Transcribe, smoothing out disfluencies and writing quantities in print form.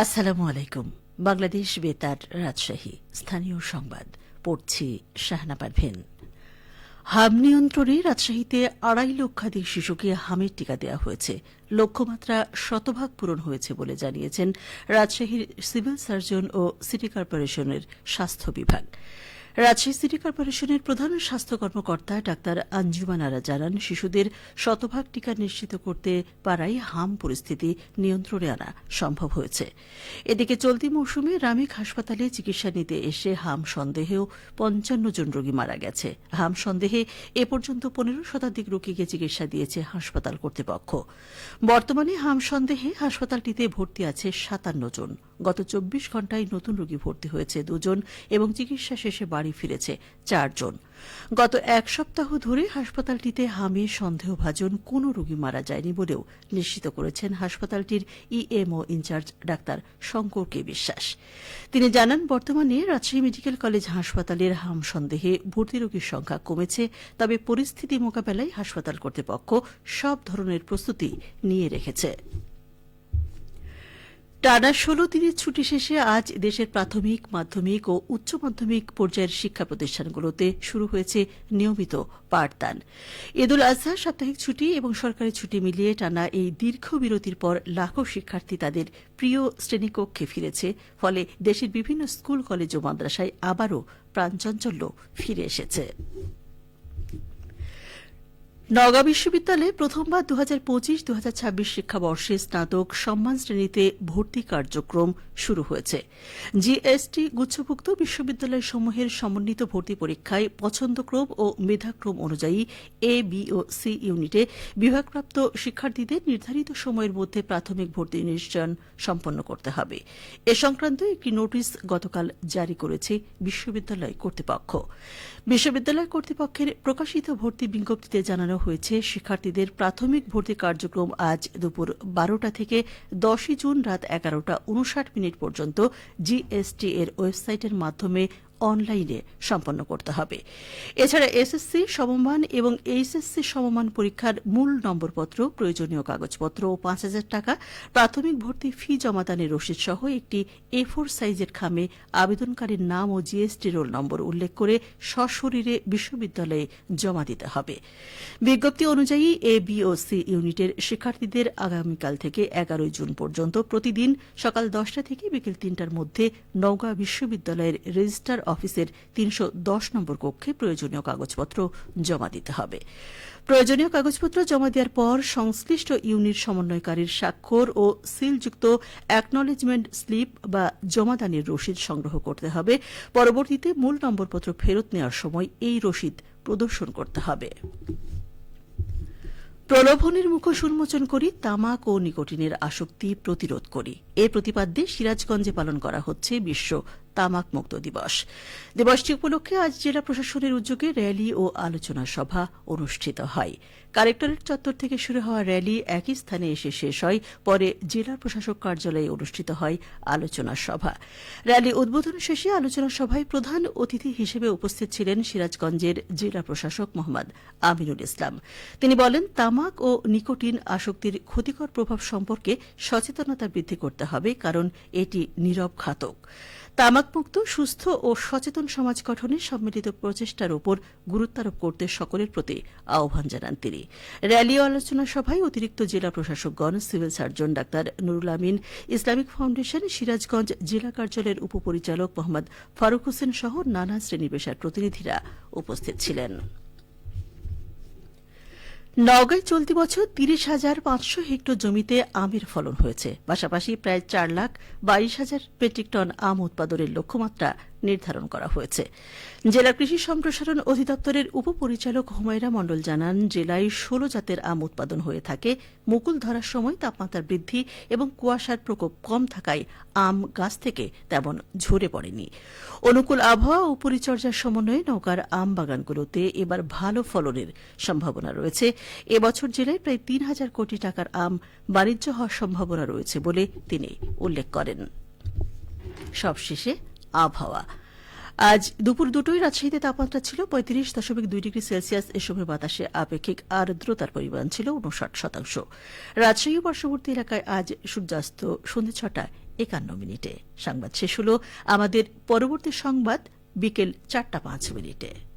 আসসালামু আলাইকুম। বাংলাদেশ বেতার রাজশাহী স্থানীয় সংবাদ পড়ছি শাহনা পারভীন। হাম নিয়ন্ত্রণে রাজশাহীতে ২.৫ লক্ষাধিক শিশুকে হামের টিকা দেওয়া হয়েছে। লক্ষ্যমাত্রা শতভাগ পূরণ হয়েছে বলে জানিয়েছেন রাজশাহীর সিভিল সার্জন ও সিটি কর্পোরেশনের স্বাস্থ্য বিভাগ। রাজশাহী সিটি কর্পোরেশনের প্রধান স্বাস্থ্য কর্মকর্তা ডাক্তার আঞ্জুমান আরা জানান, শিশুদের শতভাগ টিকা নিশ্চিত করতে পারাই হাম পরিস্থিতি নিয়ন্ত্রণে আনা সম্ভব হয়েছে। এদিকে চলতি মৌসুমে রামিক হাসপাতালে চিকিৎসা নিতে এসে হাম সন্দেহেও ৫৫ জন রোগী মারা গেছে। হাম সন্দেহে এ পর্যন্ত ১৫ শতাধিক রোগীকে চিকিৎসা দিয়েছে হাসপাতাল কর্তৃপক্ষ। বর্তমানে হাম সন্দেহে হাসপাতালটিতে ভর্তি আছে ৫৭ জন। গত ২৪ ঘণ্টায় নতুন রোগী ভর্তি হয়েছে ২ জন এবং চিকিৎসা শেষে বাড়ি ফিরেছে ৪ জন। গত এক সপ্তাহ ধরে হাসপাতালটিতে হামে সন্দেহভাজন কোনো রোগী মারা যায়নি বলেও নিশ্চিত করেছেন হাসপাতালটির ইএমও ইনচার্জ ডাক্তার শঙ্কর কে বিশ্বাস। তিনি জানান, বর্তমানে রাজশাহী মেডিকেল কলেজ হাসপাতালের হাম সন্দেহে ভর্তি রোগীর সংখ্যা কমেছে, তবে পরিস্থিতি মোকাবেলায় হাসপাতাল কর্তৃপক্ষ সব ধরনের প্রস্তুতি নিয়ে রেখেছে। টানা ১৬ দিনের ছুটি শেষে আজ দেশের প্রাথমিক, মাধ্যমিক ও উচ্চ মাধ্যমিক পর্যায়ের শিক্ষা প্রতিষ্ঠানগুলোতে শুরু হয়েছে নিয়মিত পাঠদান। ঈদুল আজহা, সাপ্তাহিক ছুটি এবং সরকারি ছুটি মিলিয়ে টানা এই দীর্ঘ বিরতির পর লাখো শিক্ষার্থী তাদের প্রিয় শ্রেণীকক্ষে ফিরেছে। ফলে দেশের বিভিন্ন স্কুল, কলেজ ও মাদ্রাসায় আবারও প্রাণচাঞ্চল্য ফিরে এসেছে। নওগাঁ বিশ্ববিদ্যালয়ে প্রথমবার ২০২৫-২০২৬ শিক্ষাবর্ষে স্নাতক সম্মান শ্রেণীতে ভর্তি কার্যক্রম শুরু হয়েছে। জিএসটি গুচ্ছভুক্ত বিশ্ববিদ্যালয়সমূহের সমন্বিত ভর্তি পরীক্ষায় পছন্দক্রম ও মেধাক্রম অনুযায়ী এ, বি ও সি ইউনিটে বিভাগপ্রাপ্ত শিক্ষার্থীদের নির্ধারিত সময়ের মধ্যে প্রাথমিক ভর্তি নিশ্চয়ন সম্পন্ন করতে হবে। এ সংক্রান্ত একটি নোটিশ গতকাল জারি করেছে বিশ্ববিদ্যালয় কর্তৃপক্ষ। বিশ্ববিদ্যালয় কর্তৃপক্ষের প্রকাশিত ভর্তি বিজ্ঞপ্তিতে জানানো হয়েছে, শিক্ষার্থীদের প্রাথমিক ভর্তি কার্যক্রম আজ দুপুর ১২টা থেকে ১০ জুন রাত ১১টা ৫৯ পর্যন্ত জিএসটি এর ওয়েবসাইটের মাধ্যমে অনলাইনে সম্পন্ন করতে হবে। এছাড়া এসএসসি সমমান এবং এইচএসসি সমমান পরীক্ষার মূল নম্বরপত্র, প্রয়োজনীয় কাগজপত্র ও ৫,০০০ টাকা প্রাথমিক ভর্তি ফি জমাদানের রসিদ সহ একটি A4 সাইজের খামে আবেদনকারীর নাম ও জিএসটি রোল নম্বর উল্লেখ করে সশরীরে বিশ্ববিদ্যালয়ে জমা দিতে হবে। বিজ্ঞপ্তি অনুযায়ী এ, বি ও সি ইউনিটের শিক্ষার্থীদের আগামীকাল থেকে ১১ জুন পর্যন্ত প্রতিদিন সকাল ১০টা থেকে বিকেল ৩টার মধ্যে নওগাঁ বিশ্ববিদ্যালয়ের রেজিস্ট্রার অফিসের ৩১০ নম্বর কক্ষে প্রয়োজনীয় কাগজপত্র জমা দিতে হবে। প্রয়োজনীয় কাগজপত্র জমা দেওয়ার পর সংশ্লিষ্ট ইউনিট সমন্বয়কারীর স্বাক্ষর ও সিলযুক্ত অ্যাকনলেজমেন্ট স্লিপ বা জমাদানের রসিদ সংগ্রহ করতে হবে। পরবর্তীতে মূল নম্বরপত্র ফেরত নেওয়ার সময় এই রসিদ প্রদর্শন করতে হবে। প্রলোভনের মুখোশ উন্মোচন করি, তামাক ও নিকোটিনের আসক্তি প্রতিরোধ করি, এ প্রতিপাদ্যে সিরাজগঞ্জে পালন করা হচ্ছে বিশ্ব তামাক মুক্ত দিবস। দিবসটি উপলক্ষে আজ জেলা প্রশাসনের উদ্যোগে র্যালি ও আলোচনা সভা অনুষ্ঠিত হয়। কালেক্টরেট চত্বর থেকে শুরু হওয়া র্যালি একই স্থানে এসে শেষ হয়। পরে জেলা প্রশাসক কার্যালয়ে অনুষ্ঠিত হয় আলোচনা সভা। র্যালি উদ্বোধন শেষে আলোচনা সভায় প্রধান অতিথি হিসেবে উপস্থিত ছিলেন সিরাজগঞ্জের জেলা প্রশাসক মোহাম্মদ আমিনুল ইসলাম। তিনি বলেন, তামাক ও নিকোটিন আসক্তির ক্ষতিকর প্রভাব সম্পর্কে সচেতনতা বৃদ্ধি করতে হবে, কারণ এটি নীরব ঘাতক। তামাকমুক্ত, সুস্থ ও সচেতন সমাজ গঠনে সম্মিলিত প্রচেষ্টার উপর গুরুত্বারোপ করতে সকলের প্রতি আহ্বান জানান তিনি। র্যালি ও আলোচনা সভায় অতিরিক্ত জেলা প্রশাসকগণ, civil surgeon doctor Nurul Amin, Islamic foundation Sirajganj জেলা কার্যালয়ের উপপরিচালক মোহাম্মদ ফারুক হোসেন সহ নানা শ্রেণী পেশার প্রতিনিধিরা উপস্থিত ছিলেন। নওগাঁয় চলতি বছর ৩০,৫০০ হেক্টর জমিতে আমের ফলন হয়েছে। পাশাপাশি প্রায় ৪,২২,০০০ মেট্রিক টন আম উৎপাদনের লক্ষ্যমাত্রা নির্ধারণ করা হয়েছে। জেলা কৃষি সম্প্রসারণ অধিদপ্তরের উপপরিচালক হুমায়রা মণ্ডল জানান, জেলায় ১৬ জাতের আম উৎপাদন হয়ে থাকে। মুকুল ধরার সময় তাপমাত্রা বৃদ্ধি এবং কুয়াশার প্রকোপ কম থাকায় আম গাছ থেকে তেমন ঝরে পড়েনি। অনুকূল আবহাওয়া ও পরিচর্যার সমন্বয়ে নওগাঁর আম বাগানগুলোতে এবার ভালো ফলনের সম্ভাবনা রয়েছে। এবছর জেলায় প্রায় ৩,০০০ কোটি টাকার আম বাণিজ্য হওয়ার সম্ভাবনা রয়েছে বলে তিনি উল্লেখ করেন। সবশেষে আবহাওয়া। আজ দুপুর ২টোয় রাজশাহীতে তাপমাত্রা ছিল ৩৫.২ ডিগ্রি সেলসিয়াস। এ সময় বাতাসে আপেক্ষিক আর্দ্রতার পরিমাণ ছিল ৫৯%। রাজশাহী ও পার্শ্ববর্তী এলাকায় আজ সূর্যাস্ত সন্ধ্যে ৬টা 51 সংবাদ শেষ হল। আমাদের পরবর্তী সংবাদ বিকেল 4:05।